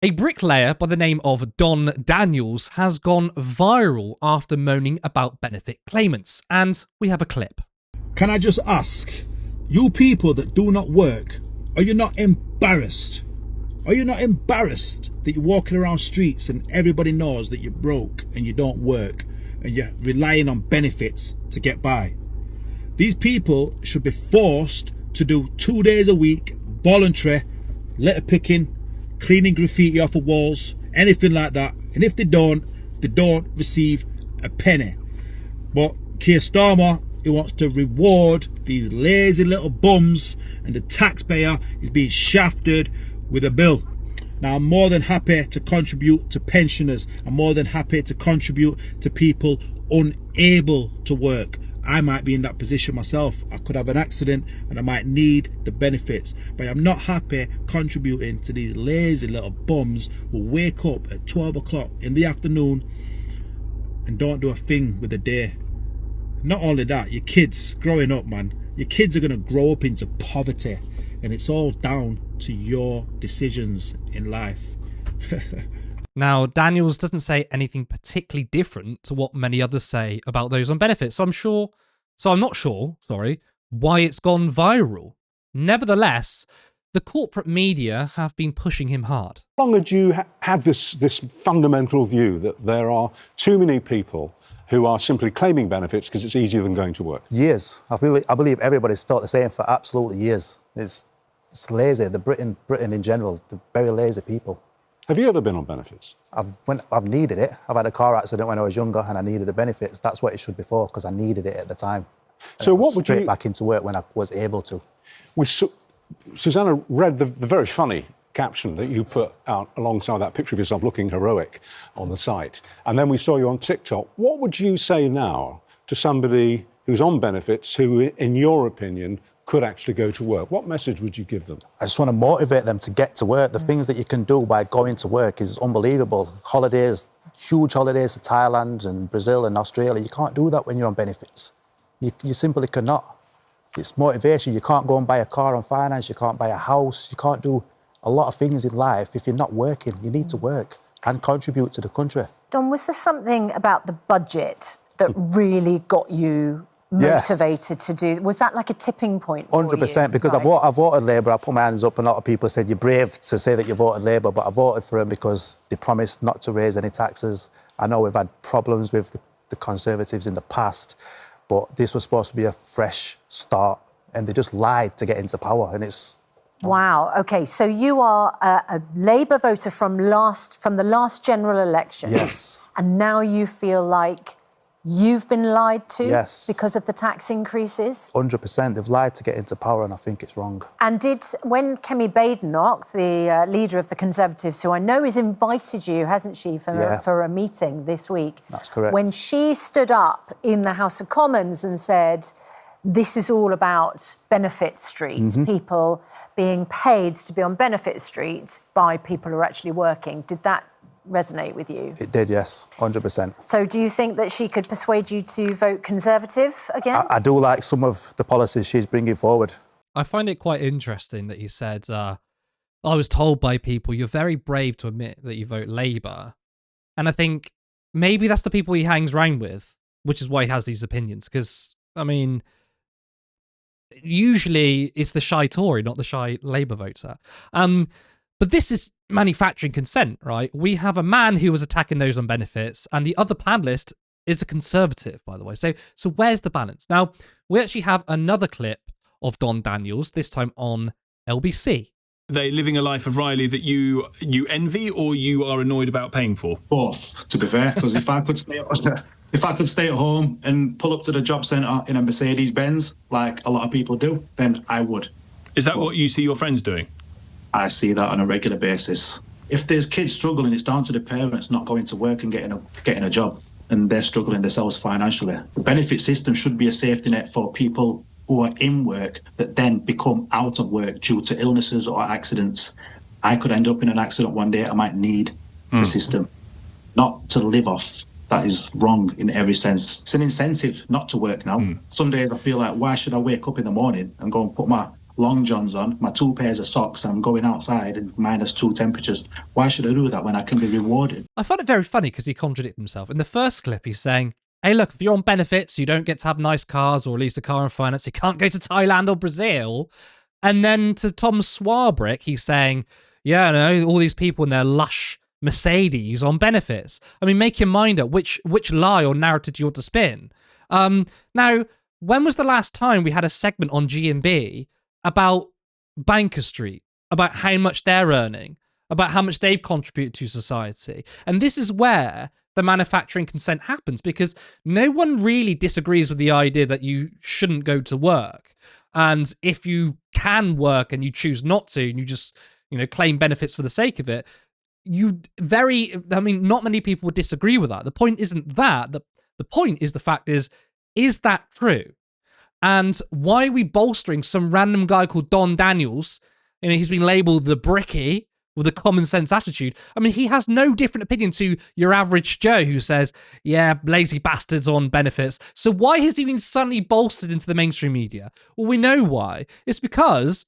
A bricklayer by the name of Don Daniels has gone viral after moaning about benefit claimants, and we have a clip. Can I just ask, you people that do not work, are you not embarrassed? Are you not embarrassed that you're walking around streets and everybody knows that you're broke and you don't work and you're relying on benefits to get by? These people should be forced to do 2 days a week, voluntary, litter picking, cleaning graffiti off of walls, anything like that. And if they don't receive a penny. But Keir Starmer, he wants to reward these lazy little bums, and the taxpayer is being shafted with a bill. Now, I'm more than happy to contribute to pensioners. I'm more than happy to contribute to people unable to work. I might be in that position myself. I could have an accident and I might need the benefits. But I'm not happy contributing to these lazy little bums who wake up at 12 o'clock in the afternoon and don't do a thing with the day. Not only that, your kids growing up, man, your kids are going to grow up into poverty, and it's all down to your decisions in life. Now, Daniels doesn't say anything particularly different to what many others say about those on benefits, so I'm not sure, why it's gone viral. Nevertheless, the corporate media have been pushing him hard. How long had you had this fundamental view that there are too many people who are simply claiming benefits because it's easier than going to work? Years. I believe everybody's felt the same for absolutely years. It's lazy. Britain in general, they're very lazy people. Have you ever been on benefits? I've needed it. I've had a car accident when I was younger and I needed the benefits. That's what it should be for, because I needed it at the time. So what would you... Straight back into work when I was able to. Susanna read the very funny caption that you put out alongside that picture of yourself looking heroic on the site. And then we saw you on TikTok. What would you say now to somebody who's on benefits who, in your opinion, could actually go to work? What message would you give them? I just want to motivate them to get to work. The things that you can do by going to work is unbelievable. Holidays, huge holidays to Thailand and Brazil and Australia. You can't do that when you're on benefits. You simply cannot. It's motivation. You can't go and buy a car on finance. You can't buy a house. You can't do a lot of things in life if you're not working. You need to work and contribute to the country. Don, was there something about the budget that really got you motivated to do? Was that like a tipping point for 100%, you? because Right. I voted Labour. I put my hands up, and a lot of people said you're brave to say that you voted Labour, but I voted for them because they promised not to raise any taxes. I know we've had problems with the Conservatives in the past, but this was supposed to be a fresh start, and they just lied to get into power, and it's... Wow. OK, so you are a Labour voter from the last general election. Yes. And now you feel like you've been lied to? Yes. Because of the tax increases? 100%. They've lied to get into power, and I think it's wrong. And when Kemi Badenoch, the leader of the Conservatives, who I know has invited you, hasn't she, for a meeting this week? That's correct. When she stood up in the House of Commons and said, this is all about Benefit Street, people being paid to be on Benefit Street by people who are actually working, did that resonate with you? It did, yes, 100%. So do you think that she could persuade you to vote Conservative again? I do like some of the policies she's bringing forward. I find it quite interesting that he said, I was told by people, you're very brave to admit that you vote Labour. And I think maybe that's the people he hangs around with, which is why he has these opinions. Because, I mean, usually it's the shy Tory, not the shy Labour voter. But this is manufacturing consent, right? We have a man who was attacking those on benefits, and the other panelist is a Conservative, by the way. So where's the balance? Now, we actually have another clip of Don Daniels, this time on LBC. They living a life of Riley that you envy or you are annoyed about paying for? Both, to be fair, because if I could stay at home and pull up to the job centre in a Mercedes-Benz, like a lot of people do, then I would. Is that what you see your friends doing? I see that on a regular basis. If there's kids struggling, it's down to the parents not going to work and getting a job, and they're struggling themselves financially. The benefit system should be a safety net for people who are in work that then become out of work due to illnesses or accidents. I could end up in an accident one day. I might need the system, not to live off. That is wrong in every sense. It's an incentive not to work now. Some days I feel like, why should I wake up in the morning and go and put my long johns on, my 2 pairs of socks, and I'm going outside in -2 temperatures. Why should I do that when I can be rewarded? I find it very funny because he contradicted himself. In the first clip, he's saying, hey, look, if you're on benefits, you don't get to have nice cars or at least a car in finance. You can't go to Thailand or Brazil. And then to Tom Swarbrick, he's saying, yeah, no, all these people in their lush Mercedes on benefits. I mean, make your mind up which lie or narrative you want to spin. Now, when was the last time we had a segment on G&B about Banker Street, about how much they're earning, about how much they've contributed to society? And this is where the manufacturing consent happens, because no one really disagrees with the idea that you shouldn't go to work. And if you can work and you choose not to, and you just, claim benefits for the sake of it, not many people would disagree with that. The point isn't that. The point is the fact is that true? And why are we bolstering some random guy called Don Daniels? He's been labelled the Bricky with a common sense attitude. I mean, he has no different opinion to your average Joe who says, yeah, lazy bastards on benefits. So why has he been suddenly bolstered into the mainstream media? Well, we know why. It's because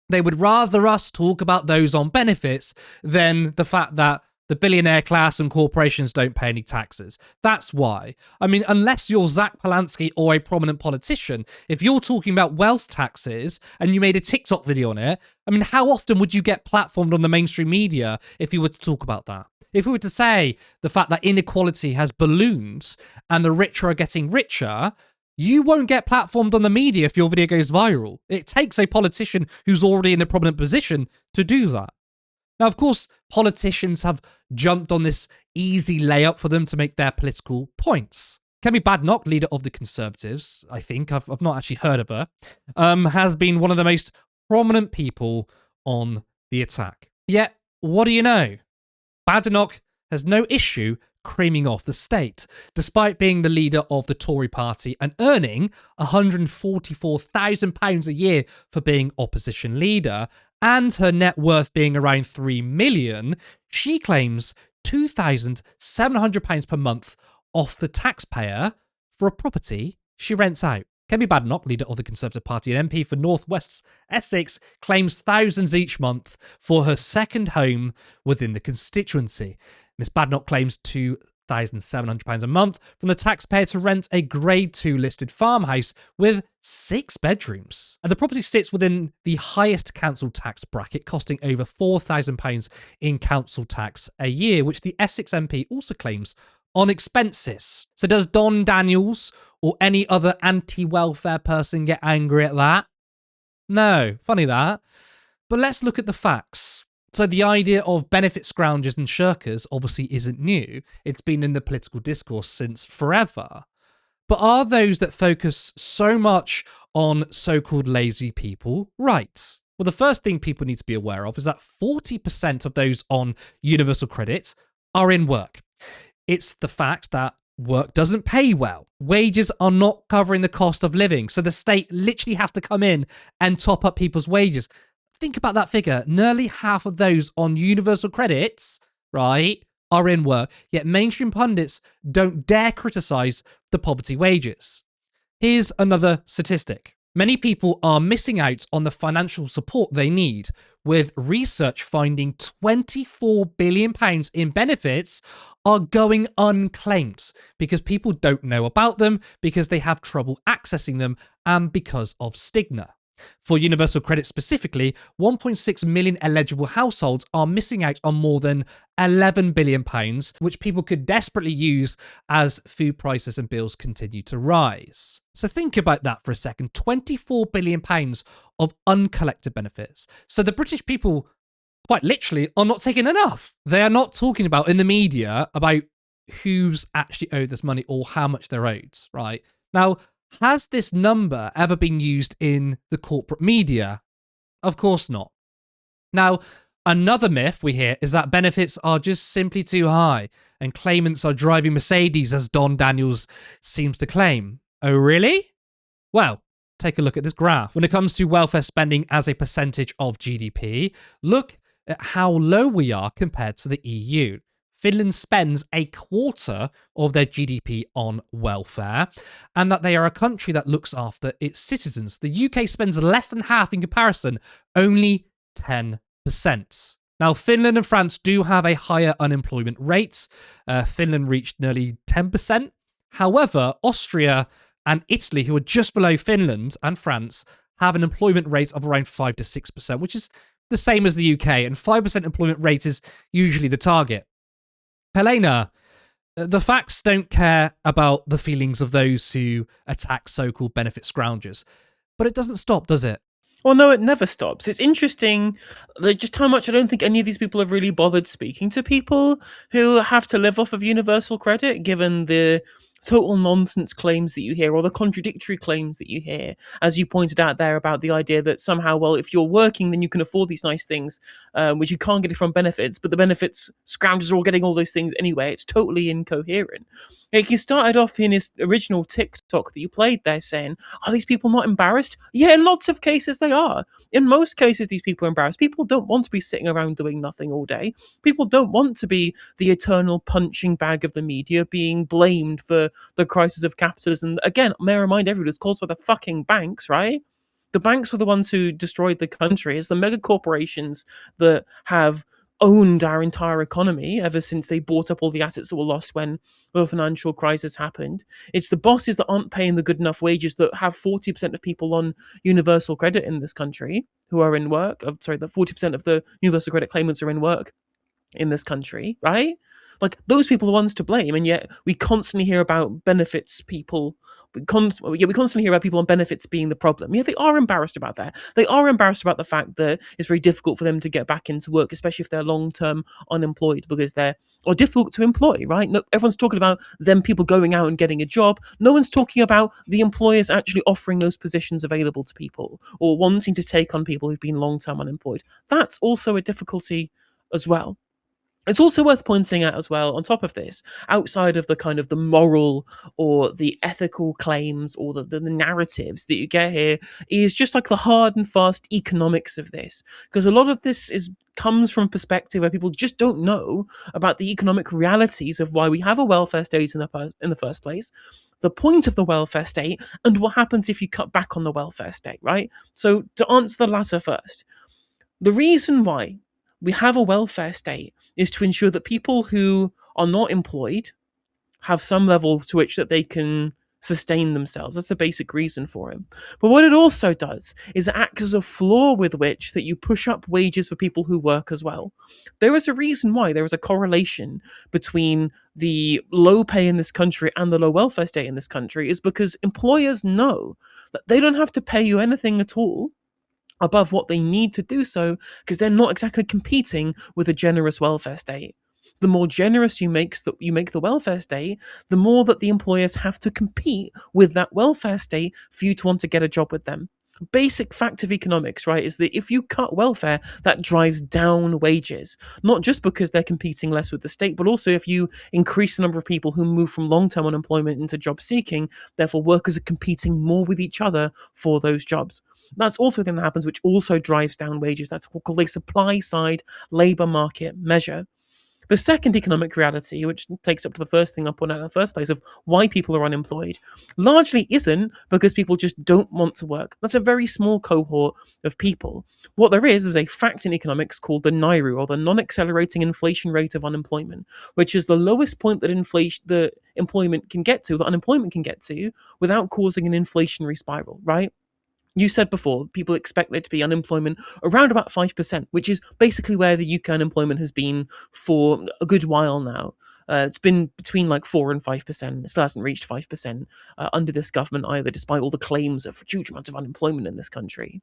they would rather us talk about those on benefits than the fact that the billionaire class and corporations don't pay any taxes. That's why. I mean, unless you're Zach Polanski or a prominent politician, if you're talking about wealth taxes and you made a TikTok video on it, I mean, how often would you get platformed on the mainstream media if you were to talk about that? If we were to say the fact that inequality has ballooned and the richer are getting richer, you won't get platformed on the media if your video goes viral. It takes a politician who's already in a prominent position to do that. Now, of course, politicians have jumped on this easy layup for them to make their political points. Kemi Badenoch, leader of the Conservatives, I think, I've not actually heard of her, has been one of the most prominent people on the attack. Yet, what do you know? Badenoch has no issue creaming off the state, despite being the leader of the Tory party and earning £144,000 a year for being opposition leader, and her net worth being around £3 million. She claims £2,700 per month off the taxpayer for a property she rents out. Kemi Badenoch, leader of the Conservative Party and MP for North West Essex, claims thousands each month for her second home within the constituency. Miss Badenoch claims £2,700 a month from the taxpayer to rent a Grade 2 listed farmhouse with 6 bedrooms. And the property sits within the highest council tax bracket, costing over £4,000 in council tax a year, which the Essex MP also claims on expenses. So does Don Daniels or any other anti-welfare person get angry at that? No, funny that. But let's look at the facts. So the idea of benefit scroungers and shirkers obviously isn't new. It's been in the political discourse since forever. But are those that focus so much on so-called lazy people right? Well, the first thing people need to be aware of is that 40% of those on universal credit are in work. It's the fact that work doesn't pay well. Wages are not covering the cost of living. So the state literally has to come in and top up people's wages. Think about that figure. Nearly half of those on universal credits, right, are in work. Yet mainstream pundits don't dare criticize the poverty wages. Here's another statistic. Many people are missing out on the financial support they need, with research finding £24 billion in benefits are going unclaimed because people don't know about them, because they have trouble accessing them, and because of stigma. For universal credit specifically, 1.6 million eligible households are missing out on more than £11 billion, which people could desperately use as food prices and bills continue to rise. So think about that for a second. £24 billion of uncollected benefits. So the British people, quite literally, are not taking enough. They are not talking about in the media about who's actually owed this money or how much they're owed, right? Now, has this number ever been used in the corporate media? Of course not. Now, another myth we hear is that benefits are just simply too high and claimants are driving Mercedes, as Don Daniels seems to claim. Oh, really? Well, take a look at this graph. When it comes to welfare spending as a percentage of GDP, look at how low we are compared to the EU. Finland spends a quarter of their GDP on welfare, and that they are a country that looks after its citizens. The UK spends less than half in comparison, only 10%. Now, Finland and France do have a higher unemployment rate. Finland reached nearly 10%. However, Austria and Italy, who are just below Finland and France, have an employment rate of around 5 to 6%, which is the same as the UK, and 5% employment rate is usually the target. Helena, the facts don't care about the feelings of those who attack so-called benefit scroungers, but it doesn't stop, does it? Well, no, it never stops. It's interesting just how much I don't think any of these people have really bothered speaking to people who have to live off of universal credit, given the total nonsense claims that you hear, or the contradictory claims that you hear, as you pointed out there about the idea that somehow, well, if you're working, then you can afford these nice things, which you can't get from benefits, but the benefits scroungers are all getting all those things anyway. It's totally incoherent. Like, he started off in his original TikTok that you played there saying, are these people not embarrassed? Yeah, in lots of cases they are. In most cases, these people are embarrassed. People don't want to be sitting around doing nothing all day. People don't want to be the eternal punching bag of the media, being blamed for the crisis of capitalism. Again, may I remind everyone, it's caused by the fucking banks, right? The banks were the ones who destroyed the country. It's the mega corporations that have owned our entire economy ever since they bought up all the assets that were lost when the financial crisis happened. It's the bosses that aren't paying the good enough wages that have 40% of people on universal credit in this country who are in work. The 40% of the universal credit claimants are in work in this country, right? Like, those people are the ones to blame, and yet we constantly hear about benefits people. We constantly hear about people on benefits being the problem. Yeah, they are embarrassed about that. They are embarrassed about the fact that it's very difficult for them to get back into work, especially if they're long-term unemployed, because or difficult to employ, right? No, everyone's talking about them people going out and getting a job. No one's talking about the employers actually offering those positions available to people or wanting to take on people who've been long-term unemployed. That's also a difficulty as well. It's also worth pointing out as well, on top of this, outside of the kind of the moral or the ethical claims or the narratives that you get here, is just like the hard and fast economics of this. Because a lot of this comes from a perspective where people just don't know about the economic realities of why we have a welfare state in the first place, the point of the welfare state, and what happens if you cut back on the welfare state, right? So to answer the latter first, the reason why we have a welfare state is to ensure that people who are not employed have some level to which that they can sustain themselves. That's the basic reason for it. But what it also does is it acts as a floor with which that you push up wages for people who work as well. There is a reason why there is a correlation between the low pay in this country and the low welfare state in this country, is because employers know that they don't have to pay you anything at all above what they need to do so, because they're not exactly competing with a generous welfare state. The more generous you make the welfare state, the more that the employers have to compete with that welfare state for you to want to get a job with them. Basic fact of economics, right, is that if you cut welfare, that drives down wages, not just because they're competing less with the state, but also if you increase the number of people who move from long-term unemployment into job seeking, therefore workers are competing more with each other for those jobs. That's also a thing that happens, which also drives down wages. That's what's called a supply-side labour market measure. The second economic reality, which takes up to the first thing I put out in the first place of why people are unemployed, largely isn't because people just don't want to work. That's a very small cohort of people. What there is a fact in economics called the NIRU, or the non-accelerating inflation rate of unemployment, which is the lowest point that unemployment can get to without causing an inflationary spiral, right? You said before, people expect there to be unemployment around about 5%, which is basically where the UK unemployment has been for a good while now. It's been between like 4 and 5%. It still hasn't reached 5% under this government either, despite all the claims of huge amounts of unemployment in this country.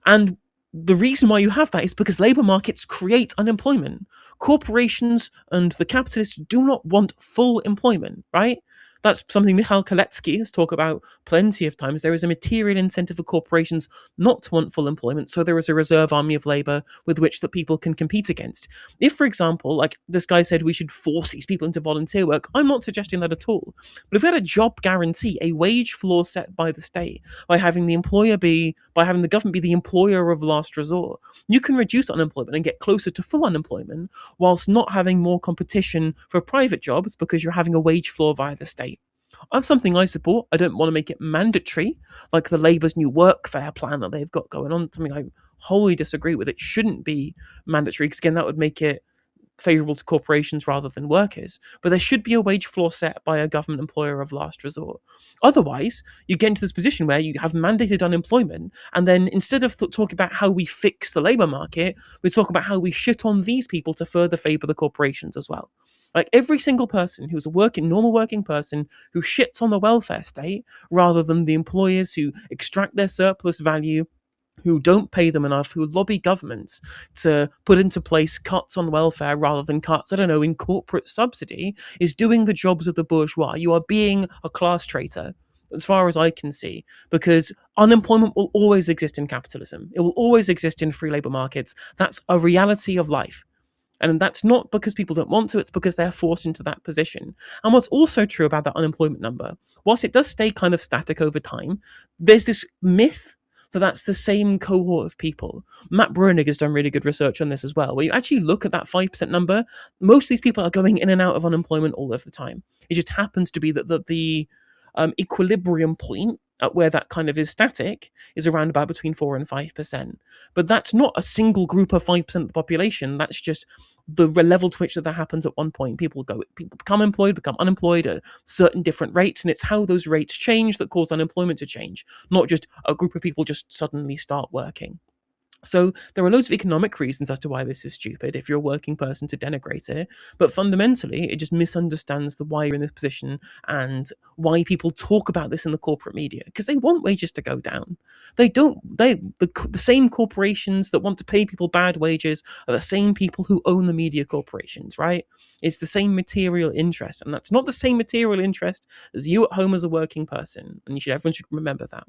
And the reason why you have that is because labour markets create unemployment. Corporations and the capitalists do not want full employment, right? That's something Mikhail Kaletsky has talked about plenty of times. There is a material incentive for corporations not to want full employment, so there is a reserve army of labour with which that people can compete against. If, for example, like this guy said, we should force these people into volunteer work, I'm not suggesting that at all. But if we had a job guarantee, a wage floor set by the state, by having the government be the employer of last resort, you can reduce unemployment and get closer to full unemployment whilst not having more competition for private jobs because you're having a wage floor via the state. That's something I support. I don't want to make it mandatory, like the Labour's new workfare plan that they've got going on. Something I wholly disagree with. It shouldn't be mandatory because, again, that would make it favourable to corporations rather than workers. But there should be a wage floor set by a government employer of last resort. Otherwise, you get into this position where you have mandated unemployment, and then instead of talking about how we fix the labour market, we talk about how we shit on these people to further favour the corporations as well. Like every single person who's a normal working person who shits on the welfare state rather than the employers who extract their surplus value, who don't pay them enough, who lobby governments to put into place cuts on welfare rather than cuts, I don't know, in corporate subsidy, is doing the jobs of the bourgeois. You are being a class traitor, as far as I can see, because unemployment will always exist in capitalism. It will always exist in free labour markets. That's a reality of life. And that's not because people don't want to, it's because they're forced into that position. And what's also true about that unemployment number, whilst it does stay kind of static over time, there's this myth that that's the same cohort of people. Matt Bruenig has done really good research on this as well, where you actually look at that 5% number, most of these people are going in and out of unemployment all of the time. It just happens to be that the equilibrium point at where that kind of is static is around about between 4 and 5%. But that's not a single group of 5% of the population. That's just the level to which that happens at one point. People become employed, become unemployed at certain different rates, and it's how those rates change that cause unemployment to change, not just a group of people just suddenly start working. So there are loads of economic reasons as to why this is stupid if you're a working person to denigrate it, but fundamentally it just misunderstands the why you're in this position and why people talk about this in the corporate media, because they want wages to go down. The same corporations that want to pay people bad wages are the same people who own the media corporations, right? It's the same material interest, and that's not the same material interest as you at home as a working person, and everyone should remember that.